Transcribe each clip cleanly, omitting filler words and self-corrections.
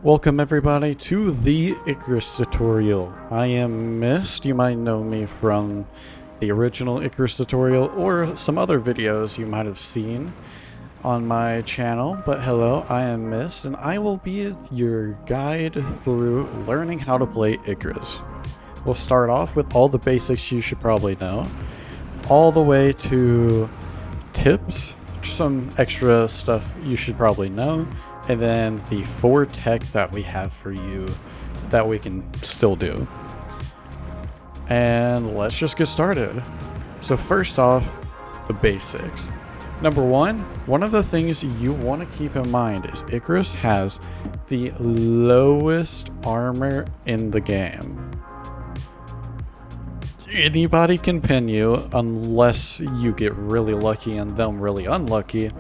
Welcome everybody to the Ikarus tutorial. I am Mist. You might know me from the original Ikarus tutorial or some other videos you might have seen on my channel. But hello, I am Mist and I will be your guide through learning how to play Ikarus. We'll start off with all the basics you should probably know, all the way to tips, some extra stuff you should probably know, and then the 4 tech that we have for you that we can still do. And let's just get started. So first off, the basics. Number one of the things you want to keep in mind is Ikarus has the lowest armor in the game. Anybody can pin you unless you get really lucky and them really unlucky.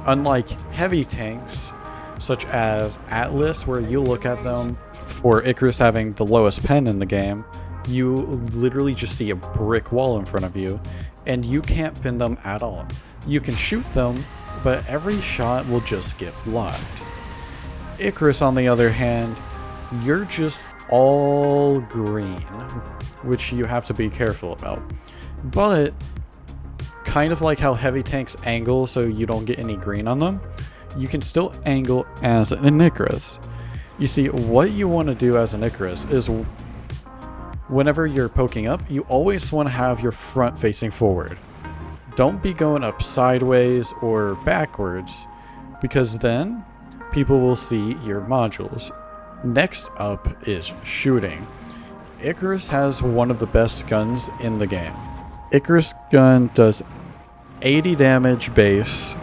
Unlike heavy tanks such as Atlas, where you look at them for Ikarus having the lowest pen in the game, you literally just see a brick wall in front of you and you can't pin them at all. You can shoot them, but every shot will just get blocked. Ikarus, on the other hand, you're just all green, which you have to be careful about. But kind of like how heavy tanks angle so you don't get any green on them, you can still angle as an Ikarus. You see, what you want to do as an Ikarus is whenever you're poking up, you always want to have your front facing forward. Don't be going up sideways or backwards, because then people will see your modules. Next up is shooting. Ikarus has one of the best guns in the game. Ikarus gun does 80 damage base,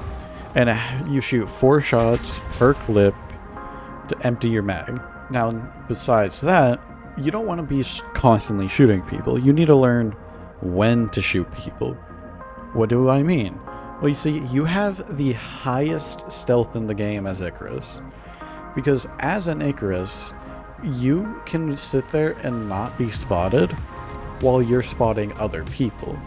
and you shoot 4 shots per clip to empty your mag. Now, besides that, you don't want to be constantly shooting people. You need to learn when to shoot people. What do I mean? Well, you see, you have the highest stealth in the game as Ikarus. Because as an Ikarus, you can sit there and not be spotted while you're spotting other people.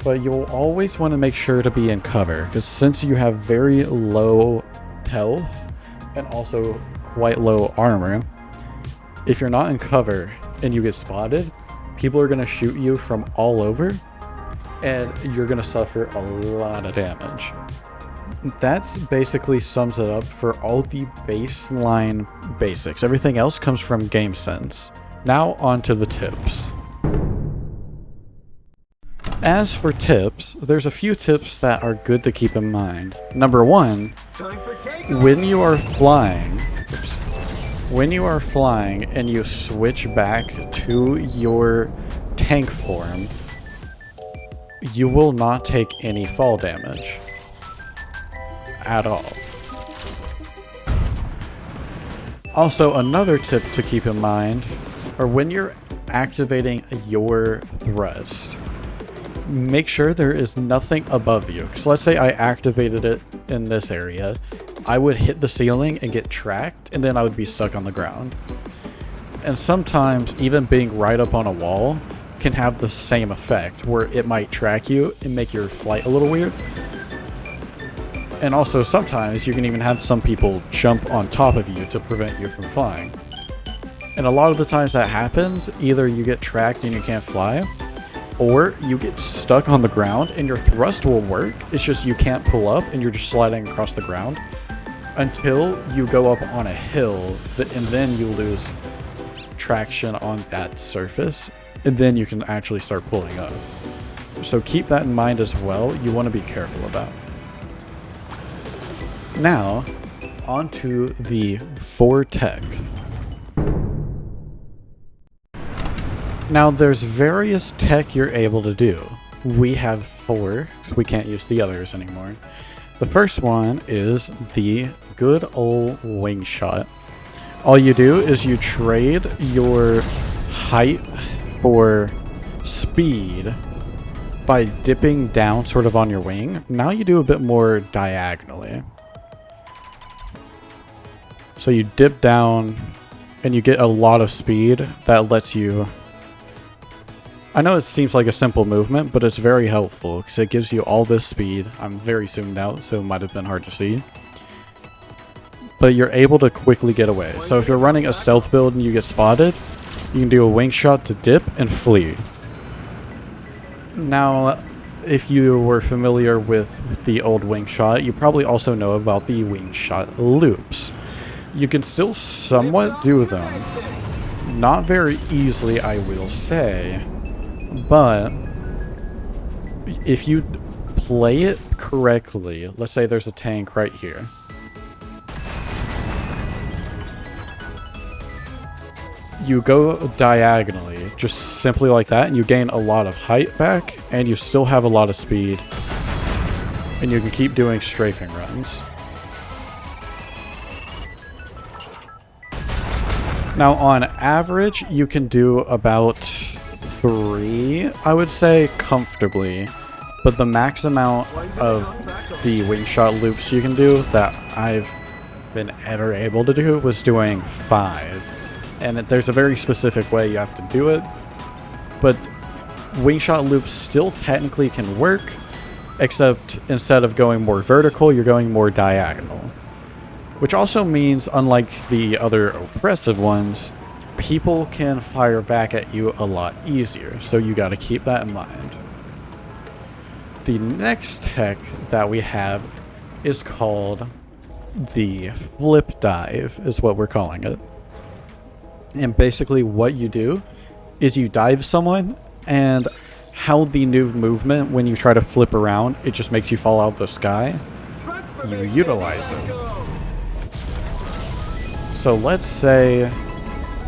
But you'll always want to make sure to be in cover, because since you have very low health and also quite low armor, if you're not in cover and you get spotted, people are going to shoot you from all over and you're going to suffer a lot of damage. That's basically sums it up for all the baseline basics. Everything else comes from game sense. Now on to the tips. As for tips, there's a few tips that are good to keep in mind. Number 1, when you are flying, and you switch back to your tank form, you will not take any fall damage at all. Also, another tip to keep in mind are when you're activating your thrust, make sure there is nothing above you. Because let's say I activated it in this area, I would hit the ceiling and get tracked, and then I would be stuck on the ground. And sometimes even being right up on a wall can have the same effect, where it might track you and make your flight a little weird. And also sometimes you can even have some people jump on top of you to prevent you from flying. And a lot of the times that happens, either you get tracked and you can't fly, or you get stuck on the ground and your thrust will work. It's just you can't pull up and you're just sliding across the ground until you go up on a hill, and then you lose traction on that surface, and then you can actually start pulling up. So keep that in mind as well. You want to be careful about. Now, onto the 4 tech. Now, there's various tech you're able to do. We have 4, so we can't use the others anymore. The first one is the good old Wingshot. All you do is you trade your height for speed by dipping down sort of on your wing. Now you do a bit more diagonally. So you dip down and you get a lot of speed that lets you... I know it seems like a simple movement, but it's very helpful because it gives you all this speed. I'm very zoomed out, so it might have been hard to see. but you're able to quickly get away. So if you're running a stealth build and you get spotted, you can do a Wingshot to dip and flee. Now, if you were familiar with the old Wingshot, you probably also know about the Wingshot loops. You can still somewhat do them. Not very easily, I will say. But if you play it correctly, let's say there's a tank right here. You go diagonally, just simply like that, and you gain a lot of height back, and you still have a lot of speed. And you can keep doing strafing runs. Now, on average, you can do about 3, I would say, comfortably. But the max amount of the Wingshot loops you can do that I've been ever able to do was doing 5. And there's a very specific way you have to do it. But Wingshot loops still technically can work, except instead of going more vertical, you're going more diagonal. Which also means, unlike the other oppressive ones, people can fire back at you a lot easier. So you gotta keep that in mind. The next tech that we have is called the flip dive, is what we're calling it. And basically what you do is you dive someone, and how the new movement, when you try to flip around, it just makes you fall out of the sky. You utilize it. So let's say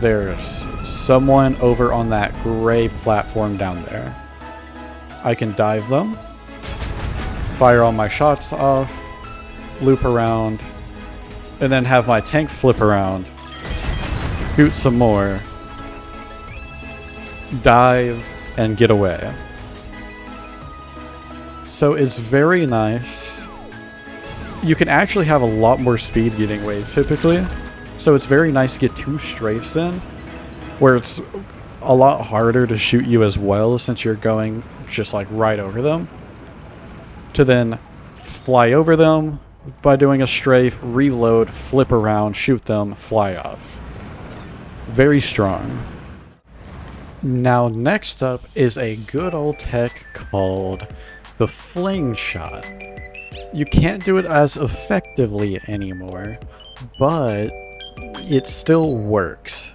there's someone over on that gray platform down there. I can dive them, fire all my shots off, loop around, and then have my tank flip around, shoot some more, dive, and get away. So it's very nice. You can actually have a lot more speed getting away typically. So it's very nice to get 2 strafes in, where it's a lot harder to shoot you as well since you're going just like right over them. To then fly over them by doing a strafe, reload, flip around, shoot them, fly off. Very strong. Now next up is a good old tech called the Flingshot. You can't do it as effectively anymore, but it still works.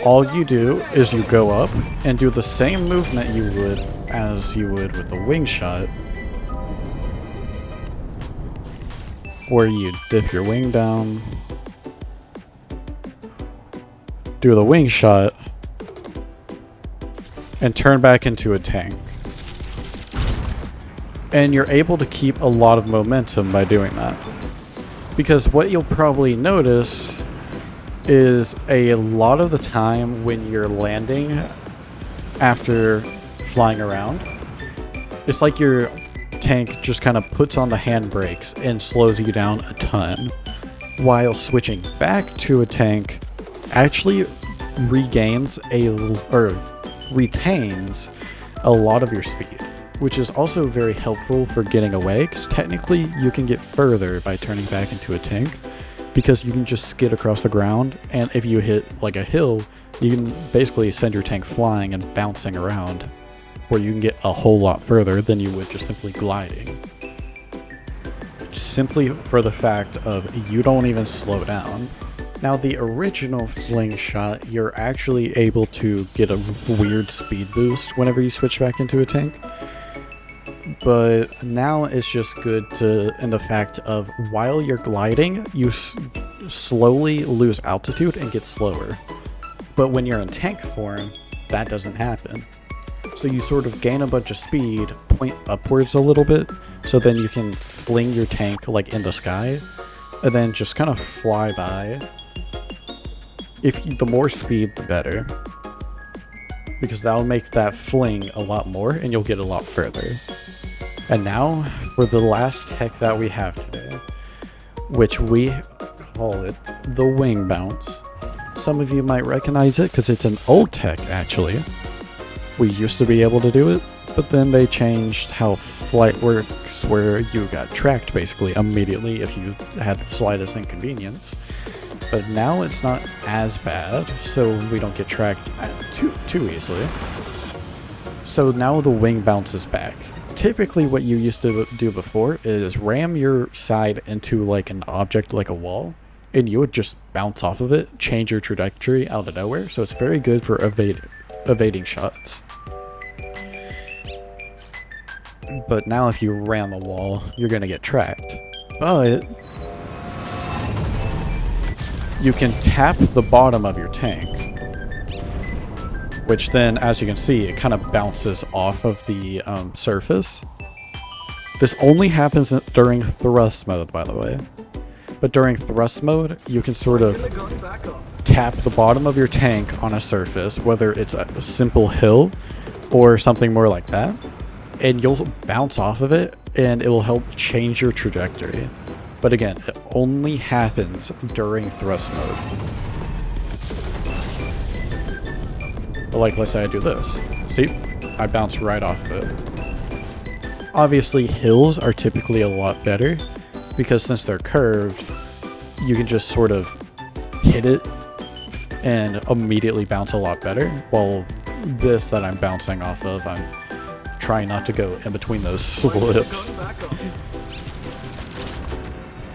All you do is you go up and do the same movement you would with the Wingshot, where you dip your wing down, do the Wingshot, and turn back into a tank. And you're able to keep a lot of momentum by doing that. Because what you'll probably notice is a lot of the time when you're landing after flying around, it's like your tank just kind of puts on the handbrakes and slows you down a ton, while switching back to a tank actually retains a lot of your speed, which is also very helpful for getting away, because technically you can get further by turning back into a tank, because you can just skid across the ground, and if you hit like a hill, you can basically send your tank flying and bouncing around, where you can get a whole lot further than you would just simply gliding. Simply for the fact of you don't even slow down. Now the original Flingshot, you're actually able to get a weird speed boost whenever you switch back into a tank. But now it's just good in the fact of while you're gliding, you slowly lose altitude and get slower. But when you're in tank form, that doesn't happen. So you sort of gain a bunch of speed, point upwards a little bit, so then you can fling your tank like in the sky, and then just kind of fly by. The more speed, the better. Because that'll make that fling a lot more, and you'll get a lot further. And now, for the last tech that we have today, which we call it the Wingbounce. Some of you might recognize it because it's an old tech, actually. We used to be able to do it, But then they changed how flight works, where you got tracked basically immediately if you had the slightest inconvenience. But now it's not as bad, so we don't get tracked too easily. So now the Wingbounce is back. Typically what you used to do before is ram your side into like an object like a wall, and you would just bounce off of it, change your trajectory out of nowhere, so it's very good for evading shots. But now if you ram a wall, you're going to get tracked. But you can tap the bottom of your tank, which then, as you can see, it kind of bounces off of the surface. This only happens during thrust mode, by the way. But during thrust mode, you can sort of tap the bottom of your tank on a surface, whether it's a simple hill or something more like that, and you'll bounce off of it, and it will help change your trajectory. But again, it only happens during thrust mode. But like, let's say I do this. See? I bounce right off of it. Obviously, hills are typically a lot better, because since they're curved, you can just sort of hit it and immediately bounce a lot better. While this that I'm bouncing off of, I'm trying not to go in between those slips.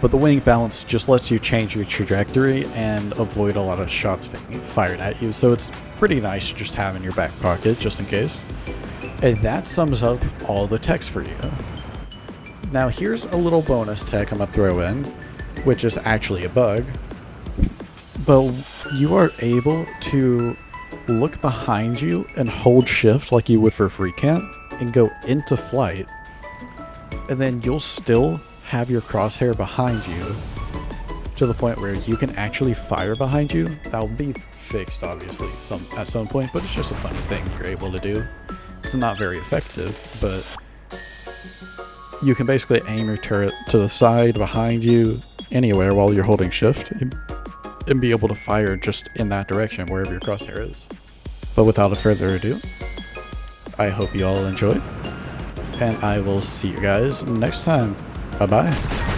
But the Wingbounce just lets you change your trajectory and avoid a lot of shots being fired at you, so it's pretty nice to just have in your back pocket just in case. And that sums up all the techs for you. Now here's a little bonus tech I'm gonna throw in, which is actually a bug. But you are able to look behind you and hold shift like you would for free camp and go into flight, and then you'll still have your crosshair behind you to the point where you can actually fire behind you. That'll be fixed obviously at some point, but it's just a funny thing you're able to do. It's not very effective, but you can basically aim your turret to the side, behind you, anywhere while you're holding shift, and be able to fire just in that direction wherever your crosshair is. But without further ado, I hope you all enjoyed, and I will see you guys next time. Bye-bye.